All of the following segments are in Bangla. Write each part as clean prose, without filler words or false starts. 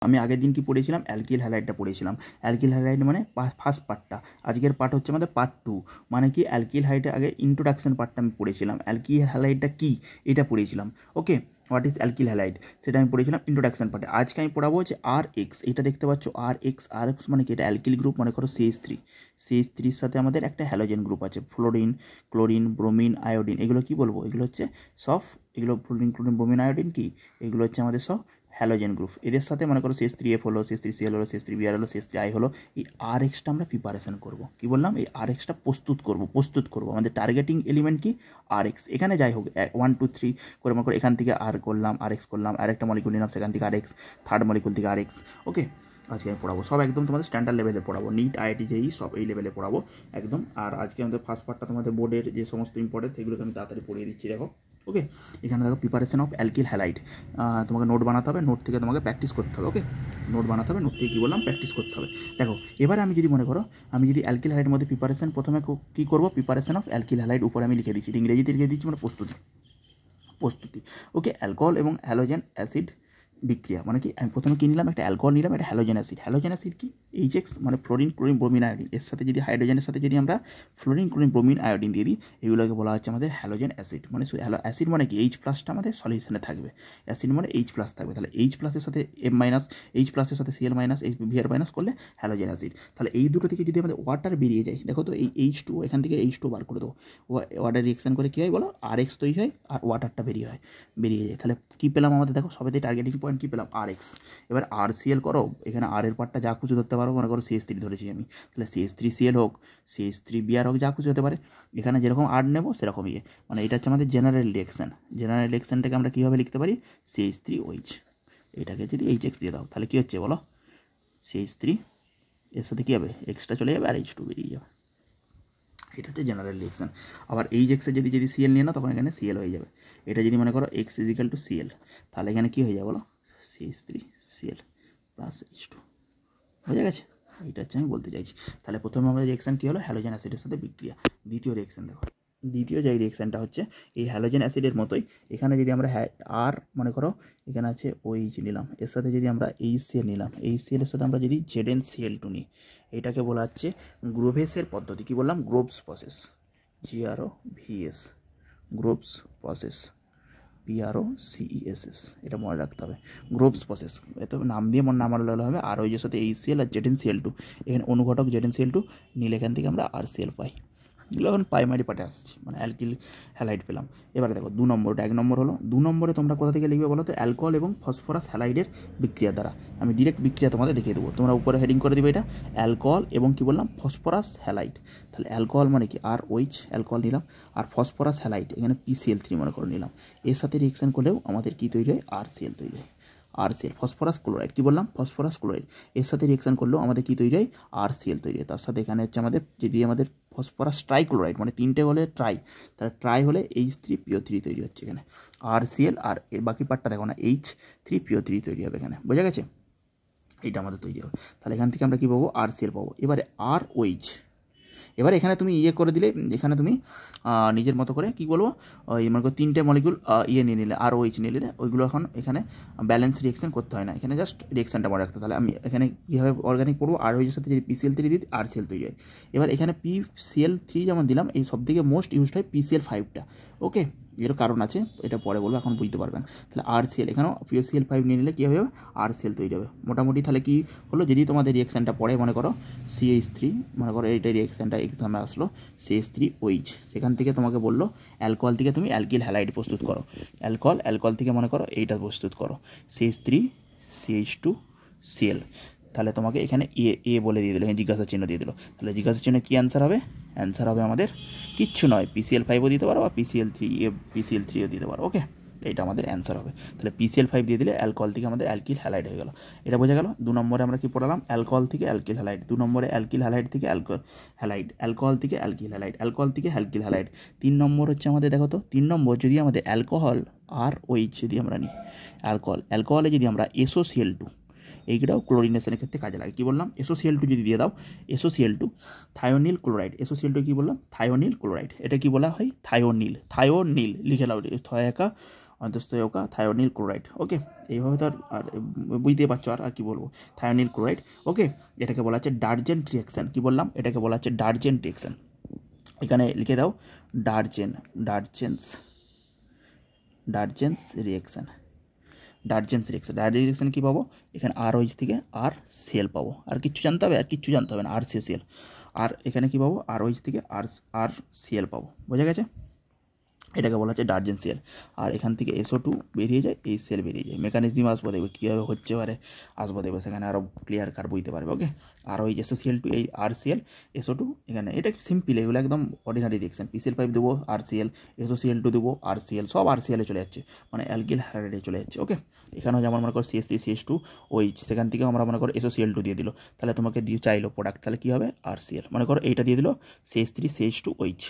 আমি আগের দিন কি পড়েছিলাম, অ্যালকিল হ্যালাইডটা পড়েছিলাম। অ্যালকিল হ্যালাইড মানে ফার্স্ট পার্টটা, আজকের পার্ট হচ্ছে আমাদের পার্ট 2, মানে কি অ্যালকিল হ্যালাইডের আগে ইন্ট্রোডাকশন পার্টটা আমি পড়েছিলাম, অ্যালকিল হ্যালাইডটা কী এটা পড়েছিলাম। ওকে, হোয়াট ইজ অ্যালকিল হ্যালাইড সেটা আমি পড়েছিলাম ইন্ট্রোডাকশন পার্টে। আজকে আমি পড়াবো হচ্ছে RX, এটা দেখতে পাচ্ছ RX মানে কি, এটা অ্যালকিল গ্রুপ, মনে করো CH3 সাথে আমাদের একটা হ্যালোজেন গ্রুপ আছে, ফ্লোরিন, ক্লোরিন, ব্রোমিন, আয়োডিন। এগুলো কি বলবো, এগুলো হচ্ছে সব, এগুলো ফ্লোরিন, ক্লোরিন, ব্রোমিন, আয়োডিন কি, এগুলো হচ্ছে আমাদের সব হ্যালোজেন গ্রুপ। এদের সাথে মনে করো CH3F হলো, CH3Cl হলো, CH3Br হলো, CH3I হলো। এই RXটা আমরা প্রিপারেশন করব, কি বললাম, এই RXটা প্রস্তুত করব। আমাদের টার্গেটিং এলিমেন্ট কি, RX। এখানে যাই হোক 1 2 3 করে মনে করো, এখান থেকে RX করলাম, আরেকটা মলিকুল নিলাম, সেখান থেকে RX, থার্ড মলিকুল থেকে RX। ওকে, আজকে আমি পড়াবো সব একদম তোমাদের স্ট্যান্ডার্ড লেভেলে পড়াবো, নিট IIT JEE সব এই লেভেলে পড়াবো একদম। আর আজকে আমাদের ফার্স্ট পার্টটা তোমাদের বোর্ডের যে সমস্ত ইম্পর্টেন্ট সেগুলোকে আমি তাড়াতাড়ি পড়িয়ে দিচ্ছি। দেখো, ওকে, এখানে দেখো প্রিপারেশন অফ অ্যালকিল হ্যালাইড, তোমাকে নোট বানাতে হবে, নোট থেকে তোমাকে প্র্যাকটিস করতে হবে। ওকে, নোট বানাতে হবে, নোট থেকে কী বললাম, প্র্যাকটিস করতে হবে। দেখো এবারে আমি যদি মনে করো, আমি যদি অ্যালকিল হ্যালাইডের মধ্যে প্রিপারেশন প্রথমে কী করবো, প্রিপারেশন অফ অ্যালকিল হ্যালাইড উপরে আমি লিখে দিচ্ছি, ইংরেজিতে লিখে দিচ্ছি, মানে প্রস্তুতি। ওকে, অ্যালকোহল এবং হ্যালোজেন অ্যাসিড বিক্রিয়া, মানে কি আমি প্রথমে কী নিলাম, একটা অ্যালকোহল নিলাম, একটা হ্যালোজেন অ্যাসিড কি HX, মানে ফ্লোরিন, ক্লোরিন, ব্রোমিন, আয়োডিন। এর সাথে যদি হাইড্রোজেনের সাথে যদি আমরা ফ্লোরিন, ক্লোরিন, ব্রোমিন, আয়োডিন দিয়ে দিই, এগুলোকে বলা হচ্ছে আমাদের হ্যালোজেন অ্যাসিড। মানে অ্যাসিড মানে কি, H+টা আমাদের সলিউশনে থাকবে, অ্যাসিড মানে H+ থাকবে, তাহলে H+এর সাথে M-, H+এর সাথে Cl-, Br- করলে হ্যালোজেন অ্যাসিড। তাহলে এই দুটো থেকে যদি আমাদের ওয়াটার বেরিয়ে যায়, দেখো তো এই H2, এখান থেকে H2 বার করে দেবো, ওয়াটার রিয়েকশন করে কী হয় বলো, RX তৈরি হয়, আর ওয়াটারটা বেরিয়ে যায়। তাহলে কী পেলাম আমাদের, দেখো সবেতেই টার্গেটিং পয়েন্ট কী পেলাম, RX। এবার RCl করো, এখানে R এর পার্টটা যা খুশি ধরতে পারো, মনে করো CH3 ধরেছি আমি, তাহলে CH3Cl হোক, CH3Br হোক, যা খুশি হতে পারে। এখানে যেরকম R নেবো সেরকম মানে এটা হচ্ছে আমাদের জেনারেল রিয়েকশনটাকে আমরা কীভাবে লিখতে পারি, CH3OH, এটাকে যদি HX দিয়ে দাও তাহলে কী হচ্ছে বলো, CH3 এর সাথে কী হবে, এক্সট্রা চলে যাবে আর H2 বেরিয়ে যাবে। এটা হচ্ছে জেনারেল রিয়েকশন। আবার HX যদি Cl নিয়ে নাও, তখন এখানে Cl হয়ে যাবে। এটা যদি মনে করো X = Cl, তাহলে এখানে কী হয়ে যাবে বলো, CH3Cl + H2 হয়ে গেছে। এইটা হচ্ছে আমি বলতে চাইছি। তাহলে প্রথমে আমাদের রিয়েকশন কী হলো, হ্যালোজেন অ্যাসিডের সাথে বিক্রিয়া। দ্বিতীয় রিয়েকশন দেখো, দ্বিতীয় যে রিয়েকশনটা হচ্ছে এই হ্যালোজেন অ্যাসিডের মতোই, এখানে যদি আমরা আর মনে করো এখানে আছে OH নিলাম, এর সাথে যদি আমরা HCl নিলাম, HCl এর সাথে আমরা যদি ZnCl2 নিই, এটাকে বলা হচ্ছে গ্রোভেসের পদ্ধতি। কি বললাম, groves process, GROVS, groves process, PROCESS, এটা মনে রাখতে হবে, গ্রোভস প্রসেস। এত নাম দিয়ে নাম আলাদা হবে। আর ওই যে সাথে HCl আর ZnCl2, এখানে অনুঘটক ZnCl2 নিলে এখান থেকে আমরা RCl পাই। এগুলো এখন প্রাইমারি পার্টে আসছি, মানে অ্যালকিল হ্যালাইড পেলাম। এবারে দেখো 2 নম্বরটা, 1 নম্বর হলো, 2 নম্বরে তোমরা কোথা থেকে লিখবে বলো তো, অ্যালকোহল এবং ফসফরাস হ্যালাইডের বিক্রিয়া দ্বারা। আমি ডিরেক্ট বিক্রিয়া তোমাদের দেখিয়ে দেবো, তোমরা উপরে হেডিং করে দিবে এটা অ্যালকোহল এবং কি বললাম, ফসফরাস হ্যালাইড। তাহলে অ্যালকোহল মানে কি, ROH অ্যালকোহল নিলাম, আর ফসফরাস হ্যালাইড এখানে PCl3 মনে করে নিলাম। এর সাথে রিয়েকশন করলেও আমাদের কী তৈরি হয়, RCl তৈরি হয়। RCl, ফসফরাস ক্লোরাইড, কী বললাম, ফসফরাস ক্লোরাইড। এর সাথে রিয়েকশন করলেও আমাদের কী তৈরি হয়, RCl তৈরি হয়। তার সাথে এখানে হচ্ছে আমাদের যদি আমাদের ফসফরাস ট্রাইক্লোরাইড, মানে 3টে হলে ট্রাই, তাহলে ট্রাই হলে H3PO3 তৈরি হচ্ছে এখানে, RCl। আর এর বাকি পার্টটা দেখো না, H3PO3 তৈরি হবে এখানে, বোঝা গেছে, এইটা আমাদের তৈরি হবে। তাহলে এখান থেকে আমরা কী পাবো, RCl পাবো। এবারে ROH, এবার এখানে তুমি করে দিলে, এখানে তুমি নিজের মতো করে কী বলবো, মনে করো 3টে মলিকুল নিয়ে নিলে, ROH নিয়ে নিলে, ওইগুলো এখন এখানে ব্যালেন্স রিয়েকশন করতে হয় না, এখানে জাস্ট রিয়েকশনটা মনে রাখতে। তাহলে আমি এখানে কীভাবে অর্গানিক পড়বো, ROH এর সাথে যদি PCl3 দিই, RCl তৈরি হয়। এবার এখানে PCl3 যেমন দিলাম, এই সব থেকে মোস্ট ইউজড হয় PCl5টা। ওকে, এর কারণ আছে, এটা পরে বলবো, এখন বুঝতে পারবেন। তাহলে RCl, এখানেও PCl5 নিয়ে নিলে কী হবে, RCl তৈরি হবে মোটামুটি। তাহলে কি হলো, যদি তোমাদের রিয়েকশানটা পড়ে মনে করো CH3, মনে করো এইটা রিয়েকশানটা এক্সামে আসলো CH3OH, সেখান থেকে তোমাকে বললো অ্যালকোহল থেকে তুমি অ্যালকিল হ্যালাইড প্রস্তুত করো, অ্যালকোহল থেকে মনে করো এইটা প্রস্তুত করো, CH3CH2Cl। তাহলে তোমাকে এখানে এ বলে দিয়ে দিল, জিজ্ঞাসা চিহ্ন দিয়ে দিল। তাহলে জিজ্ঞাসা চিহ্ন কী অ্যান্সার হবে, অ্যান্সার হবে আমাদের কিচ্ছু নয়, PCl5ও দিতে পারো বা PCl3ও দিতে পারো। ওকে, এইটা আমাদের অ্যান্সার হবে। তাহলে PCl5 দিয়ে দিলে অ্যালকোহল থেকে আমাদের অ্যালকিল হ্যালাইড হয়ে গেল। এটা বোঝা গেল। 2 নম্বরে আমরা কি পড়ালাম, অ্যালকোহল থেকে অ্যালকিল হ্যালাইড। 2 নম্বরে অ্যালকিল হ্যালাইড থেকে অ্যালকোহল থেকে অ্যালকিল হ্যালাইড। 3 নম্বর হচ্ছে আমাদের, দেখো তো 3 নম্বর যদি আমাদের অ্যালকোহল আর OH যদি আমরা নিই, অ্যালকোহলে যদি আমরা SOCl2, এইটাও ক্লোরিনেশনের ক্ষেত্রে কাজে লাগে। কী বললাম, SOCl2 যদি দিয়ে দাও, SOCl2 থায়োনিল ক্লোরাইড, SOCl2 কী বললাম, থায়োনিল ক্লোরাইড। এটা কি বলা হয়, থায়োনিল লিখে নাও, থয়াকা অন্তঃস্থয়কা থায়োনিল ক্লোরাইড। ওকে, এইভাবে তো আর বুঝতে পারছো আর কি বলবো, থায়োনিল ক্লোরাইড। ওকে, এটাকে বলা হচ্ছে ডার্জেন্ট রিয়াকশান। কী বললাম, এটাকে বলা হচ্ছে ডার্জেন্ট রিয়াকশান। এখানে লিখে দাও ডার্জেন্স রিয়াকশান। ডার্জেন্স রিয়াকশান কী পাবো, এখানে ROH থেকে RCl পাবো। আর কিচ্ছু জানতে হবে, না, RCl। আর এখানে কী পাবো, ROH থেকে RCl পাবো। বোঝা গেছে? এটাকে বলা হচ্ছে ডার্জেন্ট সিএল। আর এখান থেকে SO2 বেরিয়ে যায়, এই সেল বেরিয়ে যায়। মেকানিজম আসবো দেখবে, কীভাবে হচ্ছে পারে আসবো দেখবে, সেখানে আরও ক্লিয়ার কার বুঝতে পারবে। ওকে, আর ওই SO2 এই RCl SO2 এখানে, এটা সিম্পল, এগুলো একদম অর্ডিনারি রিয়েকশন। PCl5 দেবো RCl, SOCl2 দেবো RCl, সব RCl চলে যাচ্ছে, মানে অ্যালকিল হ্যালাইডে চলে যাচ্ছে। ওকে, এখানেও যেমন মনে করো CH3CH2OH, সেখান থেকে আমরা মনে করো SOCl2 দিয়ে দিল, তাহলে তোমাকে দিয়ে চাইলো প্রোডাক্ট, তাহলে কী হবে, RCl। মনে করো এইটা দিয়ে দিল CH3CH2OH,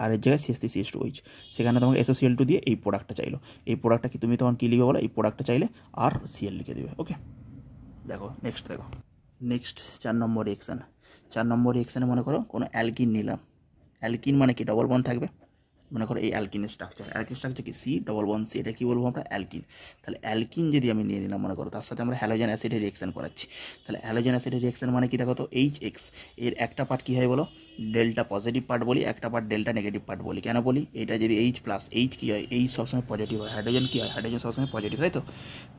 আর এর জায়গায় CH3CH2OH, সেখানে তোমাকে SOCl2 দিয়ে এই প্রোডাক্টটা চাইলো। এই প্রোডাক্টটা কি তুমি তখন কী লিখবে বলো, এই প্রোডাক্টটা চাইলে RCl লিখে দেবে। ওকে, দেখো নেক্সট, 4 নম্বর রিয়েকশান। 4 নম্বর রিয়েকশানে মনে করো কোনো অ্যালকিন নিলাম। অ্যালকিন মানে কি, ডবল বন্ড থাকবে। মনে করো এই অ্যালকিনের স্ট্রাকচার কি C+C, এটা কি বলবো আমরা, অ্যালকিন। তাহলে অ্যালকিন যদি আমি নিয়ে নিলাম, মনে করো তার সাথে আমরা হ্যালোজেন অ্যাসিডের রিয়েকশন করাচ্ছি। তাহলে হ্যালোজেন অ্যাসিডের রিয়েকশন মানে কি, দেখো তো HX, এর একটা পার্ট কী হয় বলো, ডেল্টা পজিটিভ পার্ট বলি, একটা পার্ট ডেল্টা নেগেটিভ পার্ট বলি। কেন বলি, এটা যদি H+, কী হয়, H সবসময় পজিটিভ হয়, হাইড্রোজেন কী হয়, হাইড্রোজেন সবসময় পজিটিভ হয়, তো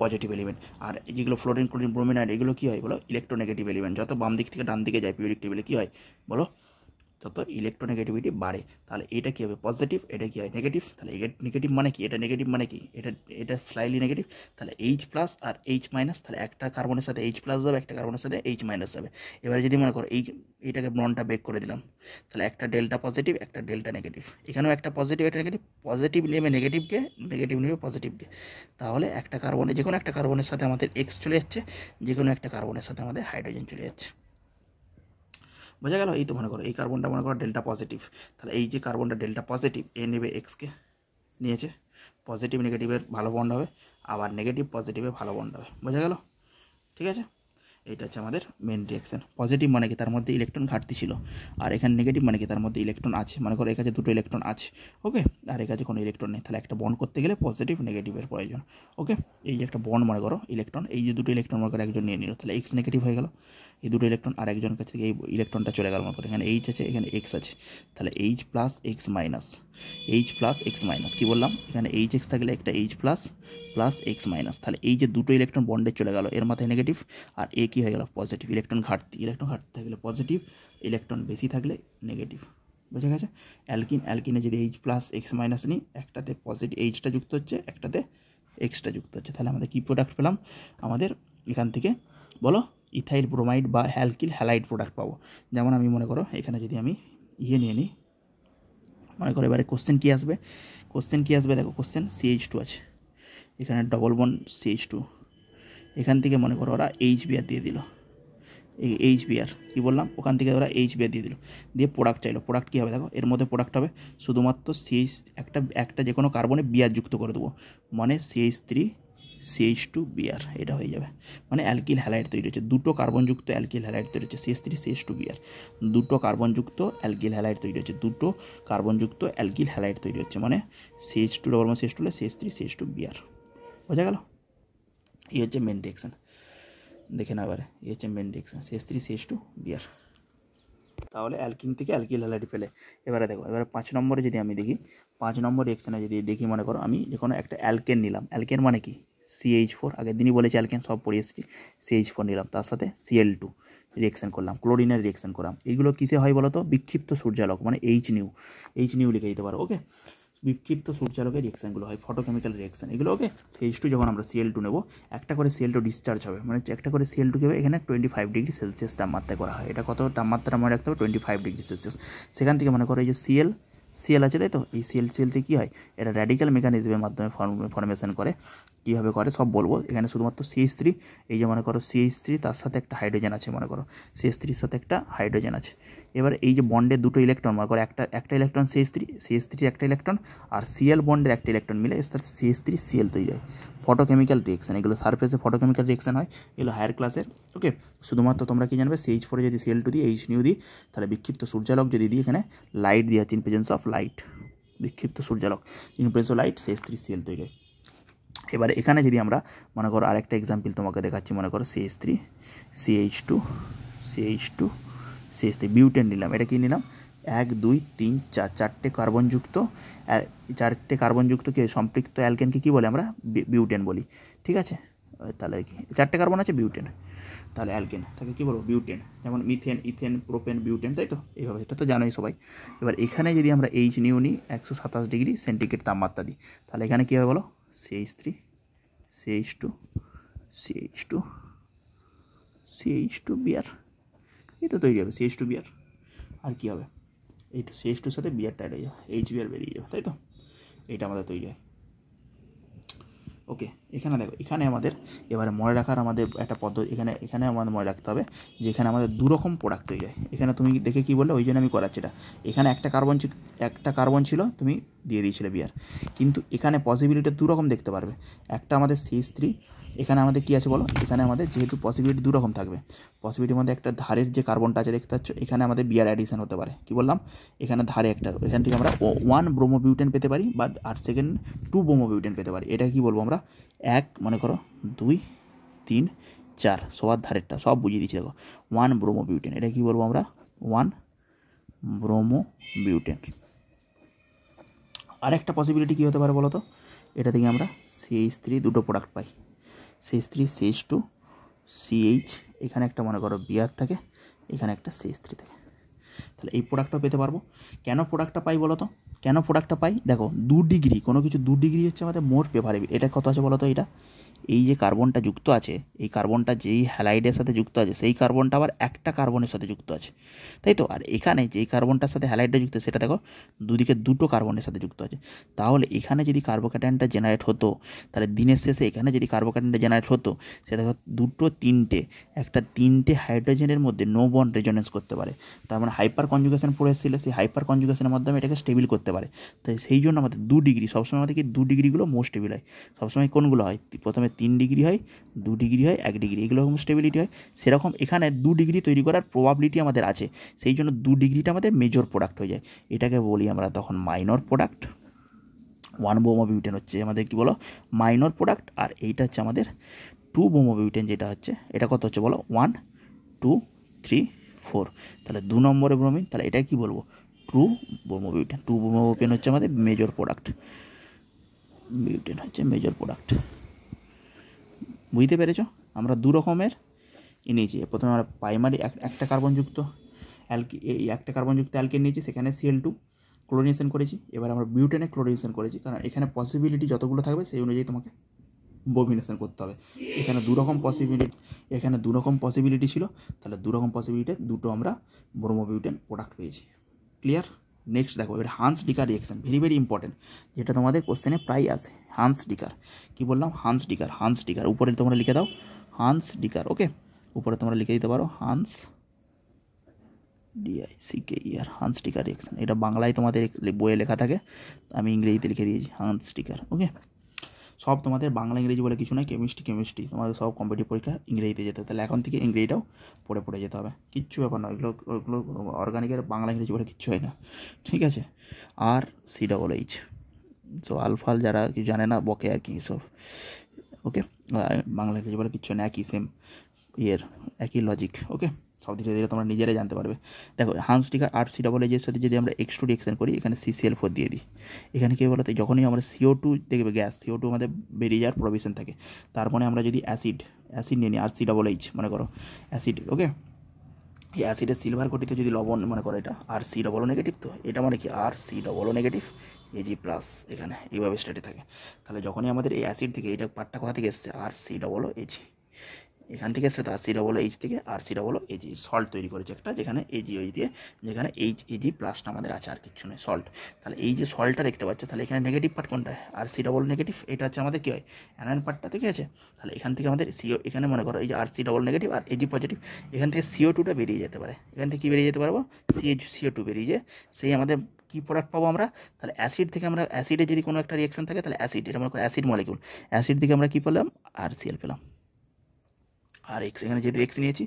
পজিটিভ এলিমেন্ট। আর যেগুলো ফ্লোরিন, ক্লোরিন, ব্রোমিন, এগুলো কী হয় বলো, ইলেকট্রোনেগেটিভ এলিমেন্ট। যত বাম দিক থেকে ডান দিকে যায় পিরিয়ডিক টেবিলে কী হয় বলো, তত ইলেকট্রোনেগেটিভিটি বাড়ে। তাহলে এটা কী হবে, পজিটিভ, এটা কী হয়, নেগেটিভ। তাহলে নেগেটিভ মানে কি, এটা নেগেটিভ মানে কি, এটা স্লাইটলি নেগেটিভ। তাহলে H+ আর H-, তাহলে একটা কার্বনের সাথে H+ যাবে, একটা কার্বনের সাথে H- যাবে। এবারে যদি মনে করো এইটাকে বন্ডটা ব্রেক করে দিলাম, তাহলে একটা ডেল্টা পজিটিভ, একটা ডেল্টা নেগেটিভ। এখানেও একটা পজিটিভ, একটা নেগেটিভ। পজিটিভ নেবে নেগেটিভকে, নেগেটিভ নেবে পজিটিভকে। তাহলে একটা কার্বনে, যে কোনো একটা কার্বনের সাথে আমাদের X চলে যাচ্ছে, যে কোনো একটা কার্বনের সাথে আমাদের হাইড্রোজেন চলে যাচ্ছে। বোঝা গেল? এই তো মনে করো এই কার্বনটা মনে করো ডেল্টা পজিটিভ, তাহলে এই যে কার্বনটা ডেল্টা পজিটিভ, এ নেবে এক্সকে নিয়েছে, পজিটিভ নেগেটিভের ভালো বন্ড হবে, আবার নেগেটিভ পজিটিভে ভালো বন্ড হবে। বোঝা গেল? ঠিক আছে, এটা হচ্ছে আমাদের মেন রিয়াকশন। পজিটিভ মানে কি, তার মধ্যে ইলেকট্রন ঘাটতি ছিল, আর এখানে নেগেটিভ মানে কি, তার মধ্যে ইলেকট্রন আছে। মনে করো এর কাছে দুটো ইলেকট্রন আছে, ওকে, আর এর কাছে কোনো ইলেকট্রন নেই, তাহলে একটা বন্ড করতে গেলে পজিটিভ নেগেটিভের প্রয়োজন। ওকে, এই যে একটা বন্ড মনে করো ইলেকট্রন, এই যে দুটো ইলেকট্রন মনে করো একজন নিয়ে নিল, তাহলে এক্স নেগেটিভ হয়ে গেল, এই দুটো ইলেকট্রন, আর একজনের কাছ থেকে এই ইলেকট্রনটা চলে গেল। মনে করো এখানে H আছে, এখানে X আছে, তাহলে H+X-, কী বললাম, এখানে HX থাকলে একটা H+X-, তাহলে এই যে দুটো ইলেকট্রন বন্ডে চলে গেল, এর মাথায় নেগেটিভ, আর এ কী হয়ে গেল, পজিটিভ। ইলেকট্রন ঘাটতি থাকলে পজিটিভ, ইলেকট্রন বেশি থাকলে নেগেটিভ। বোঝা গেছে? অ্যালকিনে যদি H+X- নিই, একটাতে পজিটিভ Hটা যুক্ত হচ্ছে, একটাতে Xটা যুক্ত হচ্ছে, তাহলে আমাদের কী প্রোডাক্ট পেলাম, আমাদের এখান থেকে বলো ইথাইল ব্রোমাইড বা অ্যালকিল হ্যালাইড প্রোডাক্ট পাবো। যেমন আমি মনে করো এখানে যদি আমি নিয়ে নিই, মনে করো এবারে কোশ্চেন কী আসবে, দেখো কোশ্চেন CH2 আছে, এখানে ডবল বন্ড CH2, এখান থেকে মনে করো ওরা HBr দিয়ে দিল, এই HBr কী বললাম, ওখান থেকে ওরা HBr দিয়ে দিল, দিয়ে প্রোডাক্ট চাইলো। প্রোডাক্ট কী হবে দেখো, এর মধ্যে প্রোডাক্ট হবে শুধুমাত্র একটা যে কোনো কার্বনে বিআর যুক্ত করে দেবো, মানে CH3CH2Br, এটা হয়ে যাবে। মানে অ্যালকিল হ্যালাইড তৈরি হচ্ছে, দুটো কার্বনযুক্ত অ্যালকিল হ্যালাইড তৈরি হচ্ছে, CH3CH2Br, দুটো কার্বনযুক্ত অ্যালকিল হ্যালাইড তৈরি হচ্ছে, মানে CH2 double bond CH2 CH3CH2Br। বোঝা গেল? এই হচ্ছে মেন রিয়েকশন। দেখে না এবারে, এই হচ্ছে মেন রিয়েকশন CH3CH2Br। তাহলে অ্যালকিন থেকে অ্যালকিল হ্যালাইড পেলে। এবারে দেখো, এবারে 5 নম্বরে যদি আমি দেখি, 5 নম্বর রিয়েকশানে যদি দেখি, মনে করো আমি যে কোনো একটা অ্যালকেন নিলাম। অ্যালকেন মানে কি, CH4, আগের দিনই বলেছি অ্যালকেন সব পড়ে এসেছি। CH4 নিলাম, তার সাথে Cl2 রিয়েকশন করলাম, ক্লোরিনের রিয়েকশন করলাম। এইগুলো কিসে হয় বলো তো, বিক্ষিপ্ত সূর্যালোক, মানে H লিখে দিতে পারো। ওকে, বিক্ষিপ্ত সূর্যালোকের রিয়েকশানগুলো হয়, ফটোকেমিক্যাল রিয়েকশান এগুলো। ওকে, CH2 যখন আমরা Cl2 নেব, একটা করে Cl2 ডিসচার্জ হবে, মানে একটা করে Cl2 কী হবে, এখানে 25 ডিগ্রি সেলসিয়াস তাপমাত্রায় করা হয়। এটা কত তাপমাত্রা মনে রাখতে হবে, 25 ডিগ্রি সেলসিয়াস। সেখান থেকে মনে করো এই যে Cl আছে, তাই তো, এই Cl থেকে কী হয়, এটা র্যাডিক্যাল মেকানিজমের মাধ্যমে ফর্মেশন করে। কীভাবে করে সব বলবো, এখানে শুধুমাত্র CH3, এই যে মনে করো CH3, তার সাথে একটা হাইড্রোজেন আছে, মনে করো CH3-র সাথে একটা হাইড্রোজেন আছে। এবার এই যে বন্ডের দুটো ইলেকট্রন, মনে করো একটা ইলেকট্রন CH3 একটা ইলেকট্রন, আর Cl বন্ডের একটা ইলেকট্রন মিলে এর সাথে CH3Cl তৈরি হয়। ফটোকেমিক্যাল রিয়েকশন, এগুলো সারফেসে ফটোকেমিক্যাল রিয়েকশন হয়, এগুলো হায়ার ক্লাসের। ওকে, শুধুমাত্র তোমরা কি জানবে, CH4 যদি Cl2 দিই, H দিই, তাহলে বিক্ষিপ্ত সূর্যালোক যদি দিই, এখানে লাইট দিয়ে আছে, ইন প্রেজেন্স অফ লাইট, বিক্ষিপ্ত সূর্যালোক in presence of light CH3Cl তৈরি হয়। এবারে এখানে যদি আমরা মনে করো আরেকটা এক্সাম্পল তোমাকে দেখাচ্ছি, মনে করো CH3 CH2 CH2 CH3 butane নিলাম। এটা কি নিলাম? 1 2 3 4 চারটে কার্বনযুক্ত কি সম্পৃক্ত অ্যালকেনকে কী বলে আমরা? বিউটেন বলি। ঠিক আছে, তাহলে কি চারটে কার্বন আছে বিউটেন, তাহলে অ্যালকেন তাকে কী বলবো? বিউটেন। যেমন মিথেন, ইথেন, প্রোপেন, বিউটেন, তাই তো? এইভাবে, এটা তো জানোই সবাই। এবার এখানে যদি আমরা এইচ নিউ নিই 127 ডিগ্রি সেন্টিগ্রেড তাপমাত্রা দিই, তাহলে এখানে কী হবে বলো? CH3 CH2 CH2 CH2 বিয়ার, এই তো তৈরি হবে CH2 বিয়ার। আর কী হবে? এই তো CH2 সাথে বিয়ারটা অ্যাড হয়ে যাবে, বিয়ার বেরিয়ে যাবে, তাই তো? এইটা আমাদের তৈরি হয়। ওকে, এখানে দেখো, এখানে আমাদের এবারে মনে রাখার আমাদের একটা পদ্ধতি, এখানে আমাদের মনে রাখতে হবে যে এখানে আমাদের দুরকম প্রোডাক্ট তৈরি হয়। এখানে তুমি দেখে কী বললে, ওই জন্য আমি করাচ্ছি এটা। এখানে একটা কার্বন ছিল, তুমি দিয়ে দিয়েছিলে বিয়ার, কিন্তু এখানে পসিবিলিটি দুরকম দেখতে পারবে। একটা আমাদের CH3, এখানে আমাদের কী আছে বলো? এখানে আমাদের যেহেতু পসিবিলিটি দুরকম থাকবে, পসিবিলিটির মধ্যে একটা ধারের যে কার্বনটা আছে দেখতে পাচ্ছ, এখানে আমাদের বিয়ার অ্যাডিশন হতে পারে। কি বললাম? এখানে ধারে একটা, এখান থেকে আমরা 1 ব্রোমোবিউটেন পেতে পারি, বা আর সেকেন্ড 2 ব্রোমোবিউটেন পেতে পারি। এটা কি বলবো আমরা? 1 মনে করো, 2 3 4, সবার ধারেরটা সব বুঝিয়ে দিচ্ছি দেখো। 1 ব্রোমোবিউটেন, এটা কি বলবো আমরা? 1 ব্রোমোবিউটেন। আরেকটা পসিবিলিটি কী হতে পারে বলো তো? এটা থেকে আমরা CH3 দুটো প্রোডাক্ট পাই, CH3 CH2 CH, এখানে একটা মনে করো বিয়ার থাকে, এখানে একটা CH3 থাকে, তাহলে এই প্রোডাক্টটা পেতে পারবো। কেন প্রোডাক্টটা পাই বলো তো? কেন প্রোডাক্টটা পাই? দেখো, 2 ডিগ্রি, কোনো কিছু 2 ডিগ্রি হচ্ছে আমাদের মোর প্রেফারেবল। এটা কত আছে বলো তো? এটা এই যে কার্বনটা যুক্ত আছে, এই কার্বনটা যেই হ্যালাইডের সাথে যুক্ত আছে, সেই কার্বনটা আবার একটা কার্বনের সাথে যুক্ত আছে, তাই তো? আর এখানে যেই কার্বনটার সাথে হ্যালাইডটা যুক্ত, সেটা দেখো দুদিকে দুটো কার্বনের সাথে যুক্ত আছে। তাহলে এখানে যদি কার্বোক্যাটায়নটা জেনারেট হতো, তাহলে দিনের শেষে এখানে যদি কার্বোক্যাটায়নটা জেনারেট হতো, সেটা দেখো তিনটে হাইড্রোজেনের মধ্যে নো বন্ড রেজোনেন্স করতে পারে। তার মানে হাইপার কনজুগেশন পড়ে এসেছিলো, সেই হাইপার কনজুগেশনের মাধ্যমে এটাকে স্টেবিল করতে পারে। তাই সেই জন্য আমাদের 2 ডিগ্রি সবসময়, আমাদের কি 2 ডিগ্রিগুলো মোস্ট স্টেবিল হয়। সবসময় কোনগুলো হয়? প্রথমে 3 ডিগ্রি হয়, 2 ডিগ্রি হয়, 1 ডিগ্রি, এগুলো স্টেবিলিটি হয়। সেরকম এখানে 2 ডিগ্রি তৈরি করার প্রবাবিলিটি আমাদের আছে, সেই জন্য 2 ডিগ্রিটা আমাদের মেজর প্রোডাক্ট হয়ে যায়। এটাকে বলি আমরা তখন মাইনর প্রোডাক্ট। 1 ব্রোমোবিউটেন হচ্ছে আমাদের কি বলো? Minor product. আর এইটা হচ্ছে আমাদের 2 ব্রোমোবিউটেন, যেটা হচ্ছে এটা কত হচ্ছে বলো? 1 2 3 4, তাহলে 2 নম্বরে ব্রোমিন, তাহলে এটা কি বলবো? 2 ব্রোমোবিউটেন। 2 ব্রোমোবিউটেন হচ্ছে আমাদের মেজর প্রোডাক্ট, বিউটেন হচ্ছে মেজর প্রোডাক্ট। বুঝতে পেরেছ? আমরা 2 রকমের নিয়েছি। প্রথমে আমরা প্রাইমারি একটা কার্বনযুক্ত অ্যালকেন নিয়েছি, সেখানে Cl2 ক্লোরিনেশন করেছি। এবার আমরা বিউটেনে ক্লোরিনেশন করেছি, কারণ এখানে পসিবিলিটি যতগুলো থাকবে সেই অনুযায়ী তোমাকে ব্রোমিনেশন করতে হবে। এখানে 2 রকম পসিবিলিটি ছিল, তাহলে 2 রকম পসিবিলিটি দুটো আমরা ব্রোমোবিউটেন প্রোডাক্ট পেয়েছি। ক্লিয়ার? নেক্সট দেখো, এবার Hans ডিকার reaction, very very important, যেটা তোমাদের কোশ্চেনে প্রায় আসে। হান্স ডিকার, কী বললাম? হান্স ডিকার, উপরে তোমরা লিখে দাও হান্স ডিকার। ওকে, উপরে তোমরা লিখে দিতে পারো হান্স DICKER, হান্স ডিকার রিয়েকশন। এটা বাংলায় তোমাদের বইয়ে লেখা থাকে, আমি ইংরেজিতে লিখে দিয়েছি হান্স ডিকার। ওকে, সব তোমাদের বাংলা ইংরেজি বলে কিছু নয়, কেমিস্ট্রি তোমাদের সব কম্পিটিটিভ পরীক্ষা ইংরেজিতে যেতে হবে, তাহলে এখন থেকে ইংরেজিটাও পড়ে যেতে হবে, কিচ্ছু ব্যাপার নয়। ওগুলো অর্গানিকের বাংলা ইংরেজি বলে কিচ্ছু হয় না, ঠিক আছে? আর CHH, সো আলফাল যারা কিছু জানে না বকে আর কি সব। ওকে, বাংলা ইংরেজি বলে কিচ্ছু না, একই লজিক। ওকে, সব ধীরে ধীরে তোমরা নিজেরাই জানতে পারবে। দেখো, হান্স ডিকার আর CHHের সাথে যদি আমরা X2 রিয়েকশন করি, এখানে CCl4 দিয়ে দিই। এখানে কী বলতে, যখনই আমরা CO2 দেখবে, গ্যাস CO2 আমাদের বেরিয়ে যাওয়ার প্রভিশন থাকে। তারপরে আমরা যদি অ্যাসিড নিয়ে নিই, RCHH মনে করো অ্যাসিড। ওকে, এই অ্যাসিডের সিলভার কোটিতে যদি লবণ মনে করো, এটা RC নেগেটিভ, তো এটা মানে কি RC নেগেটিভ Ag+, এখানে এইভাবে স্টেটে থাকে। তাহলে যখনই আমাদের এই অ্যাসিড থেকে, এটা পার্টটা কোথা থেকে এসছে? RCHH, এখান থেকে এসছে, তো RCHH থেকে RCHAG সল্ট তৈরি করেছে একটা, যেখানে AgOH দিয়ে, যেখানে Ag+টা আমাদের আছে, আর কিছু নয়, সল্ট। তাহলে এই যে সল্টটা দেখতে পাচ্ছ, তাহলে এখানে নেগেটিভ পার্ট কোনটা? RC নেগেটিভ, এটা হচ্ছে আমাদের কী হয়? অ্যানায়ন পার্টটা, ঠিক আছে? তাহলে এখান থেকে আমাদের এখানে মনে করো এই যে RC নেগেটিভ আর Ag পজিটিভ, এখান থেকে CO2টা বেরিয়ে যেতে পারে। এখান থেকে কী বেরিয়ে যেতে পারবো? CO2 বেরিয়ে যায়, সেই আমাদের কী প্রোডাক্ট পাবো আমরা? তাহলে অ্যাসিড থেকে আমরা, অ্যাসিডে যদি কোনো একটা রিয়েকশন থাকে, তাহলে অ্যাসিড, এটা মনে করো অ্যাসিড মলিকিউল, অ্যাসিড থেকে আমরা কী পেলাম? RCl পেলাম। আর এক্স, এখানে যেহেতু এক্স নিয়েছি,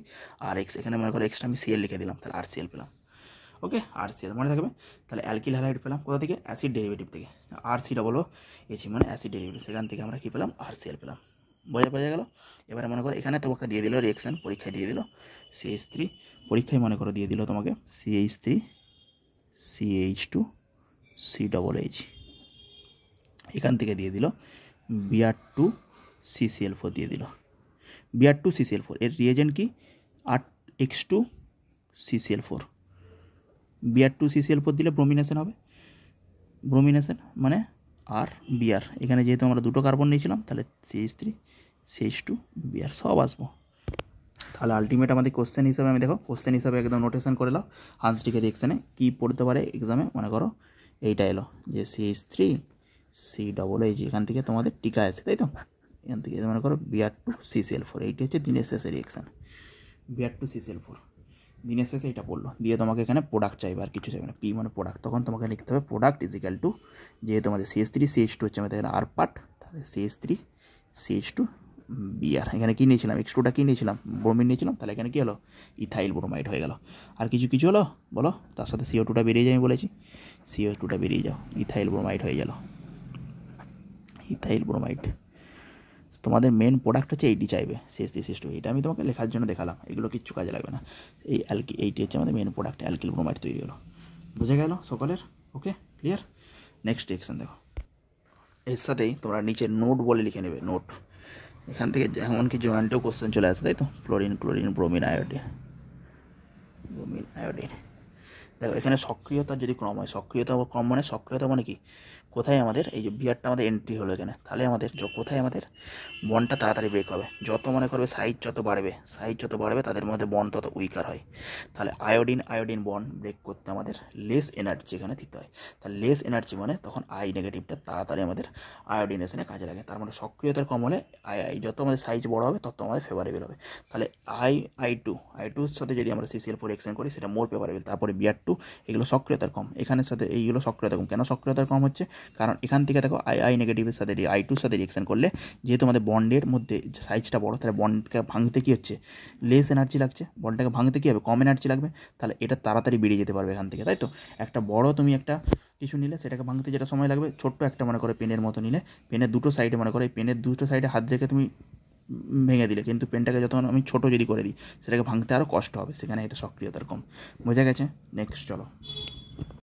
আর এক্স এখানে মনে করো এক্সটা আমি Cl লিখে দিলাম, তাহলে RCl পেলাম। ওকে, আরসিএল মনে থাকবে। তাহলে অ্যালকিল হ্যালাইড পেলাম কোথা থেকে? অ্যাসিড ডেরিভেটিভ থেকে। আরসি ডবল এইচ মানে অ্যাসিড ডেরিভেটিভ, সেখান থেকে আমরা কী পেলাম? আরসিএল পেলাম। বোঝা গেল? এবারে মনে করো এখানে তোমাকে দিয়ে দিল রিয়েকশান, পরীক্ষায় দিয়ে দিল CH3, পরীক্ষায় মনে করো দিয়ে দিল তোমাকে CH3 CH2 CH, এখান থেকে দিয়ে দিল Br2 CCl4 দিয়ে দিল। Br2 CCl4 এর রিয়েজেন্ট কি? X2 CCl4। Br2 CCl4 দিলে ব্রোমিনেশন হবে, ব্রোমিনেশন মানে আর Br, এখানে যেহেতু আমরা দুটো কার্বন নিয়েছিলাম তাহলে CH3 CH2 Br সব আসবো। তাহলে আলটিমেট আমাদের কোশ্চেন হিসাবে আমি দেখো কোশ্চেন হিসাবে একদম নোটেশন করে নাও। হান্সটিকের রিয়েকশানে কী পড়তে পারে এক্সামে, মনে করো এইটা এলো যে CH3 CH, এখান থেকে তোমাদের টিকা আসে, তাই তো? এখান থেকে মনে করো Br2 CCl4, এইটি হচ্ছে দিনের শেষের রিয়েকশান। Br2 CCl4 দিনের শেষে এটা পড়লো, দিয়ে তোমাকে এখানে প্রোডাক্ট চাইবে, আর কিছু চাইবে না, পি মানে প্রোডাক্ট। তখন তোমাকে লিখতে হবে প্রোডাক্ট ইজিক্যাল টু, যেহেতু আমাদের CH3 CH2 হচ্ছে আমাদের এখানে আর পার্ট, তাহলে CH3 CH2 Br। এখানে কী নিয়েছিলাম? X2টা কী নিয়েছিলাম? ব্রোমিন নিয়েছিলাম, তাহলে এখানে কী হলো? ইথাইল ব্রোমাইড হয়ে গেল। আর কিছু হলো বলো? তার সাথে CO2টা বেরিয়ে যায়, আমি বলেছি CO2টা বেরিয়ে যাও, ইথাইল ব্রোমাইড হয়ে গেল, ইথাইল ব্রোমাইড। তোমাদের মেন প্রোডাক্ট হচ্ছে এইটি চাইবে, CH3 CH2, এটা আমি তোমাকে লেখার জন্য দেখালাম, এগুলো কিচ্ছু কাজে লাগবে না। এই এইটি হচ্ছে আমাদের মেন প্রোডাক্ট, অ্যালকিল ব্রোমাইড তৈরি হলো। বুঝে গেল সকলের? ওকে, ক্লিয়ার? নেক্সট রিয়েকশন দেখো, এর সাথেই তোমরা নিচে নোট বলে লিখে নেবে, নোট। এখান থেকে এমনকি জয়েন্টেও কোশ্চেন চলে আসে, তাই তো? Chlorine chlorine bromine iodine, bromine iodine. দেখো এখানে সক্রিয়তার যদি ক্রম হয়, সক্রিয়তা ক্রম মানে সক্রিয়তা মানে কি? কোথায় আমাদের এই যে বিয়ারটা আমাদের এন্ট্রি হলো এখানে, তাহলে আমাদের কোথায় আমাদের বন্ডটা তাড়াতাড়ি ব্রেক হবে? যত মনে করবে সাইজ যত বাড়বে তাদের মধ্যে বন্ড তত উইকার হয়। তাহলে আয়োডিন বন্ড ব্রেক করতে আমাদের লেস এনার্জি এখানে দিতে হয়। তাহলে লেস এনার্জি মানে তখন আই নেগেটিভটা তাড়াতাড়ি আমাদের আয়োডিনেশনে কাজে লাগে। তার মানে সক্রিয়তার কম হলে যত আমাদের সাইজ বড় হবে তত আমাদের ফেভারেবল হবে। তাহলে I2-র সাথে যদি আমরা CCl4 এক্সচেঞ্জ করি সেটা মোর ফেভারেবল। তারপরে Br2, এগুলো সক্রিয়তার কম, এখানের সাথে এইগুলো সক্রিয়তা কম। কেন সক্রিয়তার কম হচ্ছে? কারণ এখান থেকে দেখো আই নেগেটিভের সাথে I2-র সাথে রিয়েকশন করলে যেহেতু আমাদের বন্ডের মধ্যে সাইজটা বড়, তাহলে বন্ডকে ভাঙতে কী হচ্ছে? লেস এনার্জি লাগছে। বন্ডটাকে ভাঙতে কী হবে? কম এনার্জি লাগবে। তাহলে এটা তাড়াতাড়ি বেরিয়ে যেতে পারবে এখান থেকে, তাই তো? একটা বড় তুমি একটা কিছু নিলে সেটাকে ভাঙতে যেটা সময় লাগবে, ছোট্ট একটা মনে করো পেনের মতো নিলে, পেনের দুটো সাইডে মনে করো এই পেনের দুটো সাইডে হাত রেখে তুমি ভেঙে দিলে, কিন্তু পেনটাকে যখন আমি ছোটো যদি করে দিই সেটাকে ভাঙতে আরও কষ্ট হবে, সেখানে এটা সক্রিয়তার কম। বোঝা গেছে? নেক্সট চলো।